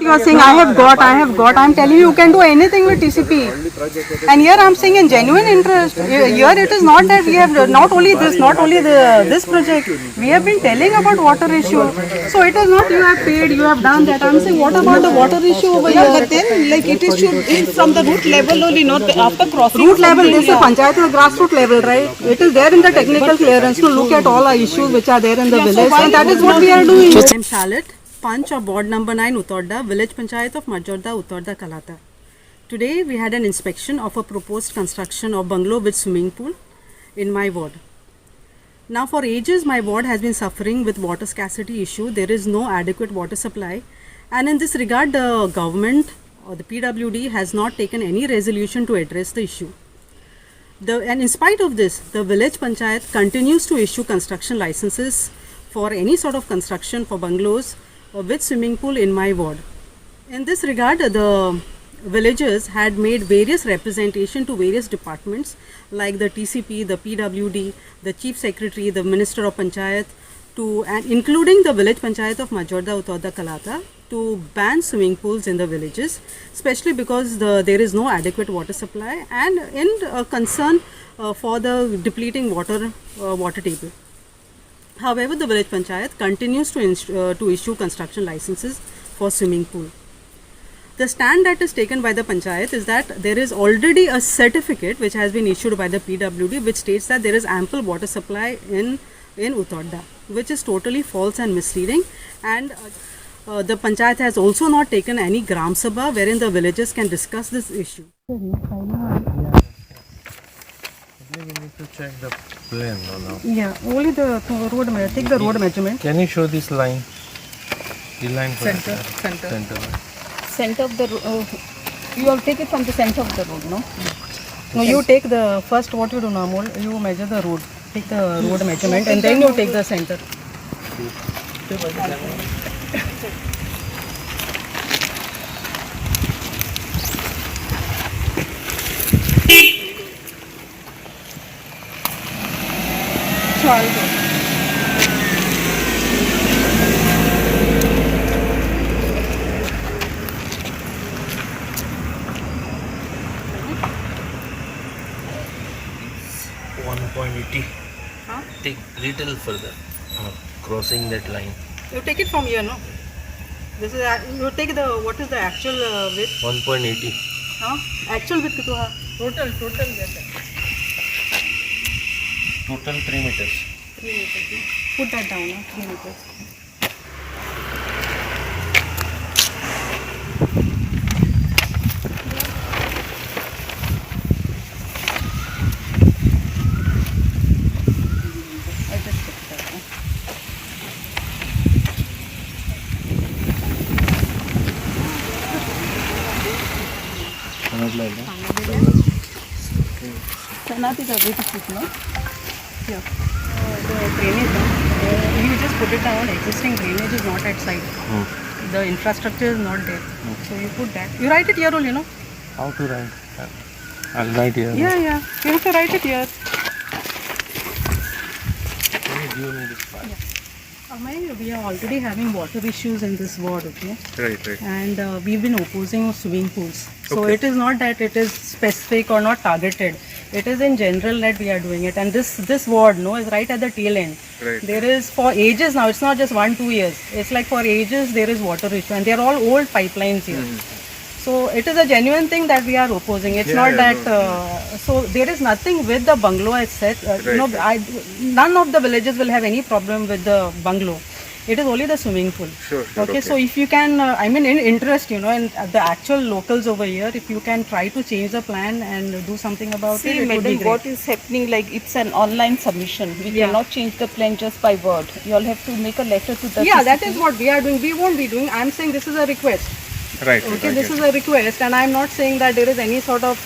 you are saying, I have got. I'm telling you, you can do anything with TCP. And here I'm saying in genuine interest. Here it is not that we have not only this project. We have been telling about water issue. So it is not you have paid, you have done that. I'm saying, what about the water issue over here? But then, like, it is should be from the root level only, not after crossing. Root level, this is panchayat is grassroots level, right? It is there in the technical clearance to look at all our issues which are there in the village, and that is what we are doing. I am Charlotte, Panch of Ward number 9, Uttorda, Village Panchayat of Majorda, Uttorda, Kalata. Today we had an inspection of a proposed construction of bungalow with swimming pool in my ward. Now for ages my ward has been suffering with water scarcity issue. There is no adequate water supply, and in this regard the government or the PWD has not taken any resolution to address the issue. And in spite of this, the village panchayat continues to issue construction licenses for any sort of construction for bungalows with swimming pool in my ward. In this regard, the villagers had made various representation to various departments like the TCP, the PWD, the Chief Secretary, the Minister of Panchayat, and including the village panchayat of Majorda, Uttorda, Kalata, to ban swimming pools in the villages, especially because there is no adequate water supply and in concern for the depleting water table. However, the village panchayat continues to issue construction licenses for swimming pool. The stand that is taken by the panchayat is that there is already a certificate which has been issued by the PWD which states that there is ample water supply in Uttorda, which is totally false and misleading. And the panchayat has also not taken any gram sabha wherein the villagers can discuss this issue. We need to check the plan now. Yeah, only the road measurement. Take the road measurement. Can you show this line? The line for Center. line. Center of the road. You have take it from the center of the road, no? No, you take the first. What you do now, Amol, you measure the road. Take the road measurement and then you take the center. So I'll go. Take little further, crossing that line. You take it from here, no? This is you take the what is the actual width? 1.80. Actual width कितना है? Total Total 3 meters. 3 meters. Put that down, 3 meters. Here. The drainage, you just put it down. Existing drainage is not at site. The infrastructure is not there. So you put that. You write it here only, no? How to write? I'll write here. Yeah. You have to write it here. Can you give me this file? We are already having water issues in this ward, okay? Right. And we've been opposing swimming pools. So it is not that it is specific or not targeted. It is in general that we are doing it. And this ward, no, is right at the tail end. Right. There is for ages now, it's not just 1-2 years. It's like for ages there is water issue and they are all old pipelines here. So it is a genuine thing that we are opposing. It's not that, so there is nothing with the bungalow as such. None of the villages will have any problem with the bungalow. It is only the swimming pool. Sure. Okay, so if you can, in interest, in the actual locals over here, if you can try to change the plan and do something about it, it would be great. What is happening, like it's an online submission. We cannot change the plan just by word. You all have to make a letter to the Yeah, that is what we are doing. We won't be doing. I am saying this is a request. Right. Okay, this is a request and I am not saying that there is any sort of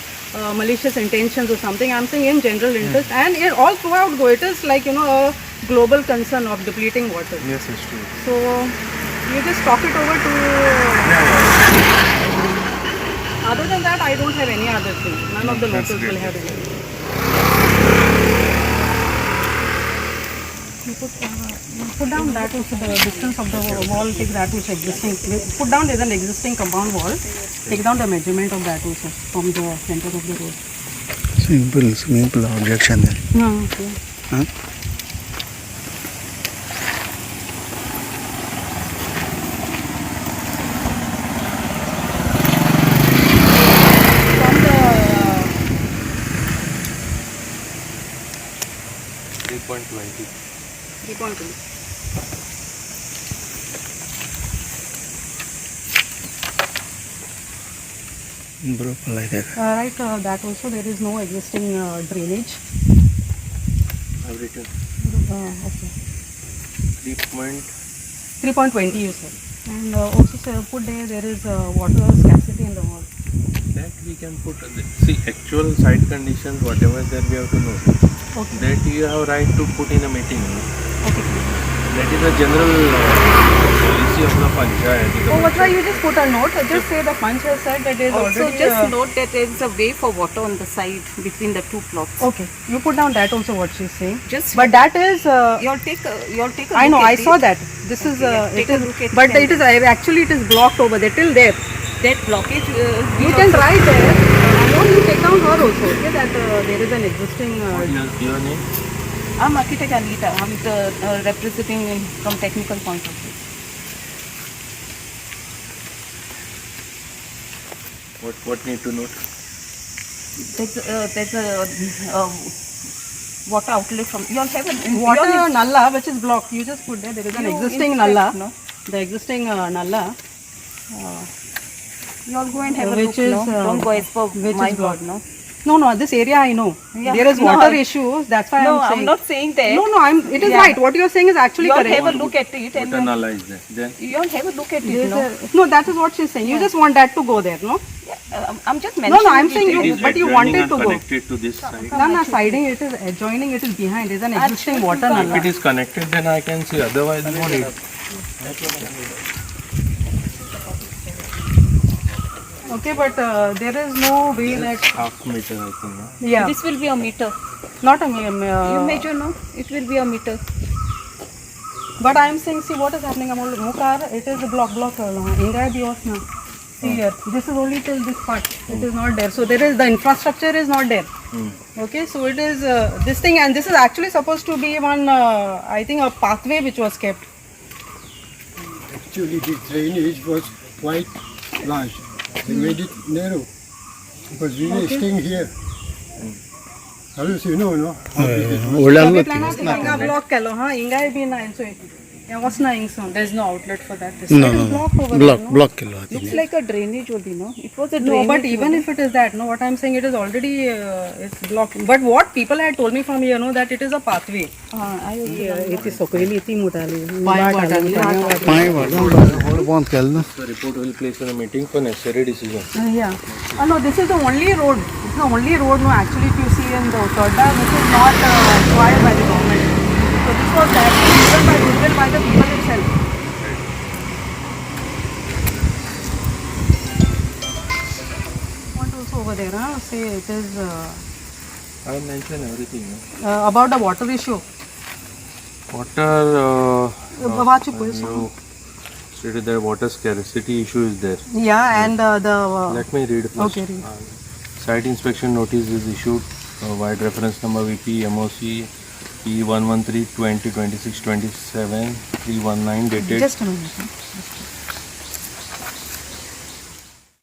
malicious intentions or something. I am saying in general interest and all throughout go. It is like, a global concern of depleting water. Yes, it's true. So, you just talk it over to... Other than that, I don't have any other thing. None of the locals will have anything. You put down that also the distance of the wall, take that which existing. Put down there's an existing compound wall. Take down the measurement of that also from the center of the road. Simple objection then. Okay. Huh? From the 3.20. 3.2. Bro, like that. Right, that also there is no existing drainage. I've written Okay. 3.20. 3.20 you said. And also put there is water scarcity in the wall. That we can put. See, actual site conditions, whatever that we have to know. Okay. That you have right to put in a meeting. Okay. That is a general policy of the panchayat. Oh, what's why you just put a note? Just say the punch has said that there is Also, already. just note that there is a way for water on the side between the two plots. Okay, you put down that also what she's saying. Just But that is. you'll take a I know. look I at saw it. that. This is. yeah, take It a is. look at But it it is actually it is blocked over there till there. That blockage. You can write there. I want you take down her also. Okay, that there is an existing. Your name? I'm architect Anita. I'm the representing from technical point of view. What need to note? There's a water outlet from. You'll have a Water nalla which is blocked. You just put there. There is an existing nalla. No? The existing nalla. You'll go and have a Which look. is, No? Don't go as per which my is word. blocked. No. No, this area I know. Yeah. There is No, water issues. That's why No, I'm saying. I'm not saying that. No, it is Yeah. right. What you are saying is actually You'll correct. have a look at it and Water nala is there. Then you'll have a look at There it. is No. no, that is what she's saying. You just want that to go there, no? I'm just mentioning. No, I'm it. saying it you, is but you adjoining wanted and to go. connected to this side. No, siding it is adjoining. It is behind. There is an existing water If nalla. it is connected, then I can see. Otherwise, no need. Okay, but there is no way that Half meter, I think. No? yeah, This will be a meter. not a You measure, no? It will be a meter. But I am saying, see what is happening. I'm Mukar. It is a block. Inga bhi off now. See here. This is only till this part. It is not there. So there is the infrastructure is not there. Okay, so it is this thing, and this is actually supposed to be one. I think a pathway which was kept. Actually, the drainage was quite large. They made it narrow because we were staying here. Else, you know, no? How big it was. ಒಳ್ಳೆ Inga block kalo, huh? Inga bhi na so. Yeah, what's na ing son? There's no outlet for that. This No, it is no, blocked over block there, no? Block ಇಲ್ಲ Looks like a drainage only, no? It was a No, drainage. but even if it is that, no, what I'm saying, it is already it's blocked. But what people had told me from here, no, that it is a pathway. It is okay. Iti mutali. ಪಾಯಿ ಬಂದು ಕೆಲ್ದು The report will place in a meeting for necessary decision. Yeah. No, this is the only road. It's the only road, no, actually, if you see in the Uttarda, which is not required by the government. So this was actually given by goodwill by the people itself. What also over there, huh? Say it is I will mention everything. No? about the water issue. Water. You stated that water scarcity issue is there. Yeah, and the Let me read first. okay, read. Site inspection notice is issued. Wide reference number VP MOC P113 20 26 27 319 dated Just a minute.